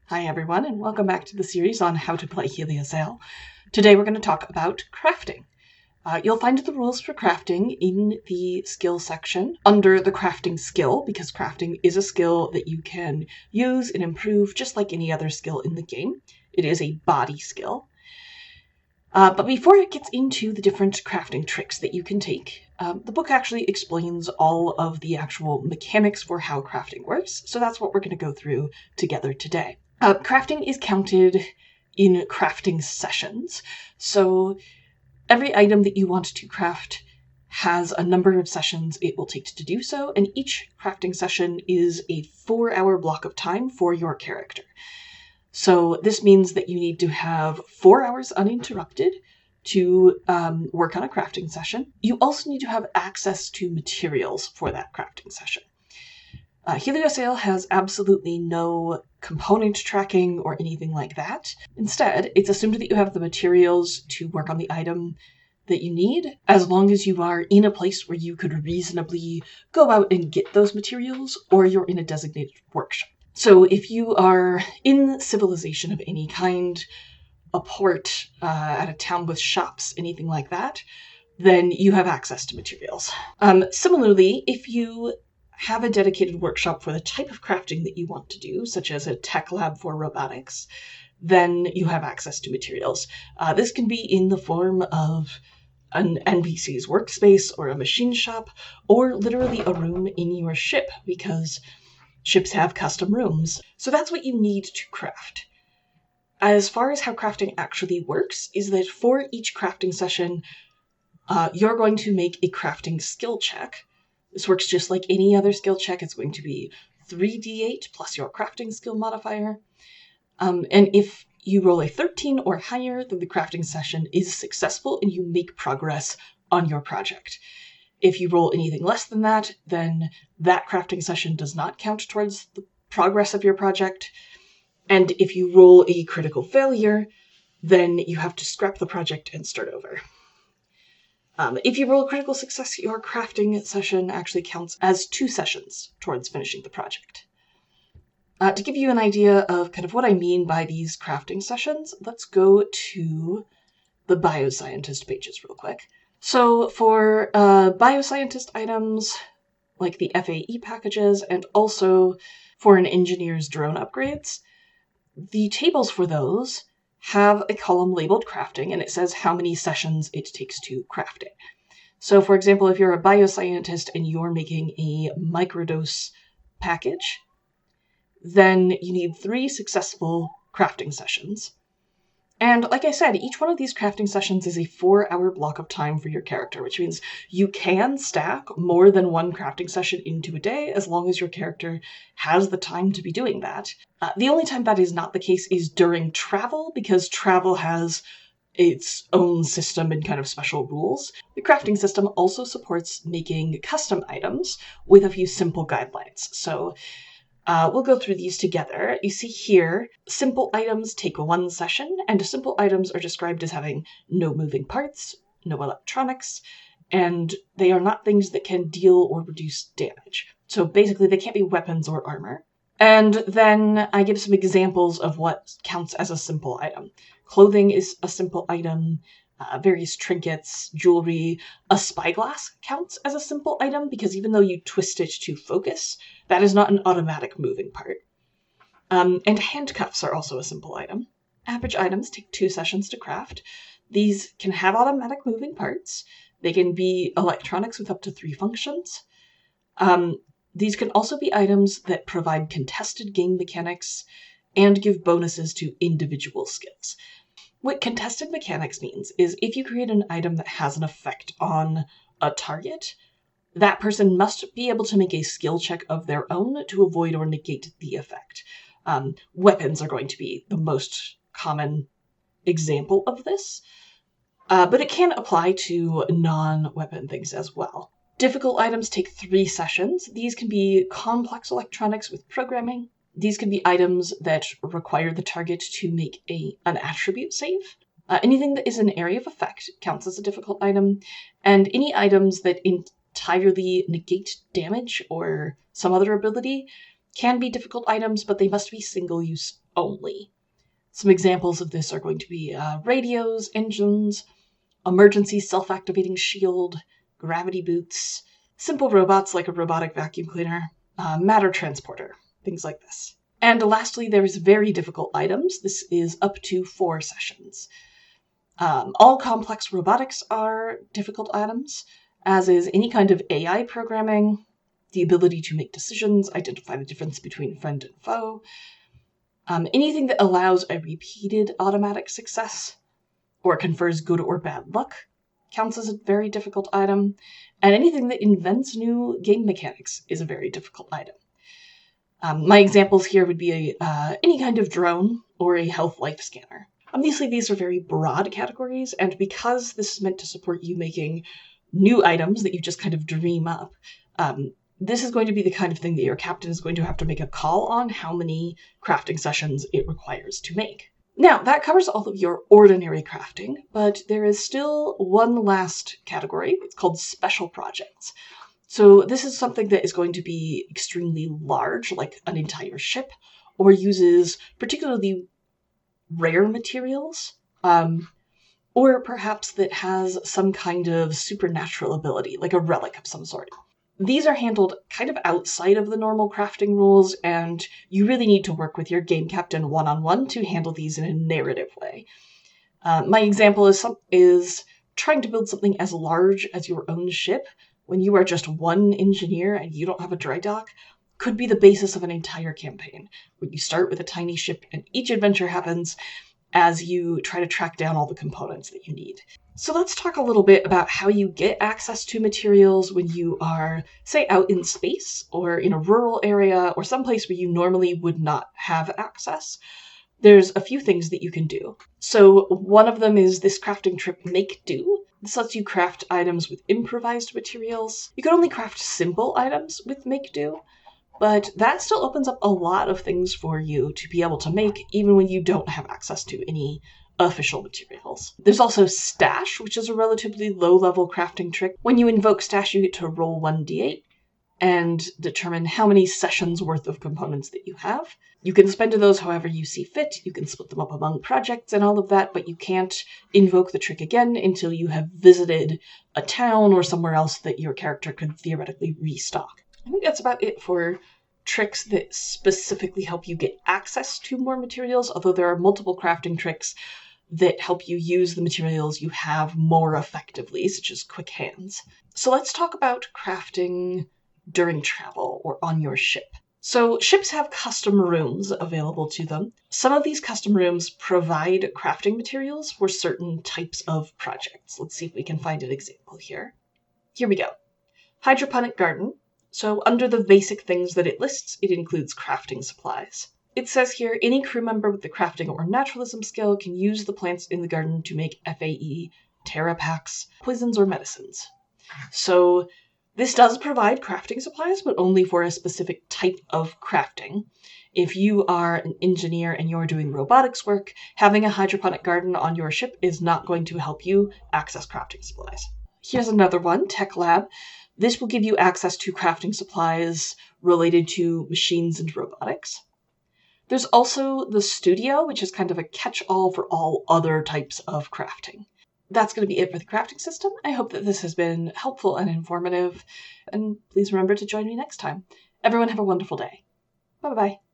Hi everyone, and welcome back to the series on how to play Heliosail. Today we're going to talk about crafting. You'll find the rules for crafting in the skill section under the crafting skill, because crafting is a skill that you can use and improve just like any other skill in the game. It is a body skill. But before it gets into the different crafting tricks that you can take, the book actually explains all of the actual mechanics for how crafting works, so that's what we're going to go through together today. Crafting is counted in crafting sessions, so every item that you want to craft has a number of sessions it will take to do so, and each crafting session is a 4-hour block of time for your character. So this means that you need to have 4 hours uninterrupted to work on a crafting session. You also need to have access to materials for that crafting session. Heliosail has absolutely no component tracking or anything like that. Instead, it's assumed that you have the materials to work on the item that you need, as long as you are in a place where you could reasonably go out and get those materials, or you're in a designated workshop. So if you are in civilization of any kind, a port, at a town with shops, anything like that, then you have access to materials. Similarly, if you have a dedicated workshop for the type of crafting that you want to do, such as a tech lab for robotics, then you have access to materials. This can be in the form of an NPC's workspace or a machine shop, or literally a room in your ship, because ships have custom rooms. So that's what you need to craft. As far as how crafting actually works, is that for each crafting session, you're going to make a crafting skill check. This works just like any other skill check. It's going to be 3d8 plus your crafting skill modifier. And if you roll a 13 or higher, then the crafting session is successful and you make progress on your project. If you roll anything less than that, then that crafting session does not count towards the progress of your project. And if you roll a critical failure, then you have to scrap the project and start over. If you roll a critical success, your crafting session actually counts as 2 sessions towards finishing the project. To give you an idea of kind of what I mean by these crafting sessions, let's go to the bioscientist pages real quick. So for bioscientist items, like the FAE packages, and also for an engineer's drone upgrades, the tables for those have a column labeled crafting, and it says how many sessions it takes to craft it. So for example, if you're a bioscientist and you're making a microdose package, then you need 3 successful crafting sessions. And like I said, each one of these crafting sessions is a 4-hour block of time for your character, which means you can stack more than one crafting session into a day as long as your character has the time to be doing that. The only time that is not the case is during travel, because travel has its own system and kind of special rules. The crafting system also supports making custom items with a few simple guidelines. So we'll go through these together. You see here, simple items take 1 session, and simple items are described as having no moving parts, no electronics, and they are not things that can deal or reduce damage. So basically, they can't be weapons or armor. And then I give some examples of what counts as a simple item. Clothing is a simple item. Various trinkets, jewelry. A spyglass counts as a simple item because even though you twist it to focus, that is not an automatic moving part. And handcuffs are also a simple item. Average items take 2 sessions to craft. These can have automatic moving parts. They can be electronics with up to 3 functions. These can also be items that provide contested game mechanics and give bonuses to individual skills. What contested mechanics means is if you create an item that has an effect on a target, that person must be able to make a skill check of their own to avoid or negate the effect. Weapons are going to be the most common example of this, but it can apply to non-weapon things as well. Difficult items take 3 sessions. These can be complex electronics with programming. These can be items that require the target to make an attribute save. Anything that is an area of effect counts as a difficult item, and any items that entirely negate damage or some other ability can be difficult items, but they must be single use only. Some examples of this are going to be radios, engines, emergency self-activating shield, gravity boots, simple robots like a robotic vacuum cleaner, matter transporter, things like this. And lastly, there's very difficult items. This is up to 4 sessions. All complex robotics are difficult items, as is any kind of AI programming, the ability to make decisions, identify the difference between friend and foe. Anything that allows a repeated automatic success or confers good or bad luck counts as a very difficult item, and anything that invents new game mechanics is a very difficult item. My examples here would be any kind of drone or a health life scanner. Obviously, these are very broad categories, and because this is meant to support you making new items that you just kind of dream up, this is going to be the kind of thing that your captain is going to have to make a call on how many crafting sessions it requires to make. Now, that covers all of your ordinary crafting, but there is still one last category. It's called special projects. So this is something that is going to be extremely large, like an entire ship, or uses particularly rare materials, or perhaps that has some kind of supernatural ability, like a relic of some sort. These are handled kind of outside of the normal crafting rules, and you really need to work with your game captain one-on-one to handle these in a narrative way. My example is trying to build something as large as your own ship when you are just one engineer and you don't have a dry dock could be the basis of an entire campaign, where you start with a tiny ship and each adventure happens as you try to track down all the components that you need. So let's talk a little bit about how you get access to materials when you are, say, out in space or in a rural area or someplace where you normally would not have access. There's a few things that you can do. So one of them is this crafting trick Make Do. This lets you craft items with improvised materials. You can only craft simple items with Make Do, but that still opens up a lot of things for you to be able to make even when you don't have access to any official materials. There's also Stash, which is a relatively low-level crafting trick. When you invoke Stash, you get to roll 1d8 and determine how many sessions worth of components that you have. You can spend those however you see fit. You can split them up among projects and all of that, but you can't invoke the trick again until you have visited a town or somewhere else that your character could theoretically restock. I think that's about it for tricks that specifically help you get access to more materials, although there are multiple crafting tricks that help you use the materials you have more effectively, such as quick hands. So let's talk about crafting during travel or on your ship. So ships have custom rooms available to them. Some of these custom rooms provide crafting materials for certain types of projects. Let's see if we can find an example here. Here we go. Hydroponic garden. So under the basic things that it lists, it includes crafting supplies. It says here, any crew member with the crafting or naturalism skill can use the plants in the garden to make FAE, Terra packs, poisons, or medicines. So this does provide crafting supplies, but only for a specific type of crafting. If you are an engineer and you're doing robotics work, having a hydroponic garden on your ship is not going to help you access crafting supplies. Here's another one, Tech Lab. This will give you access to crafting supplies related to machines and robotics. There's also the studio, which is kind of a catch-all for all other types of crafting. That's going to be it for the crafting system. I hope that this has been helpful and informative, and please remember to join me next time. Everyone have a wonderful day. Bye-bye.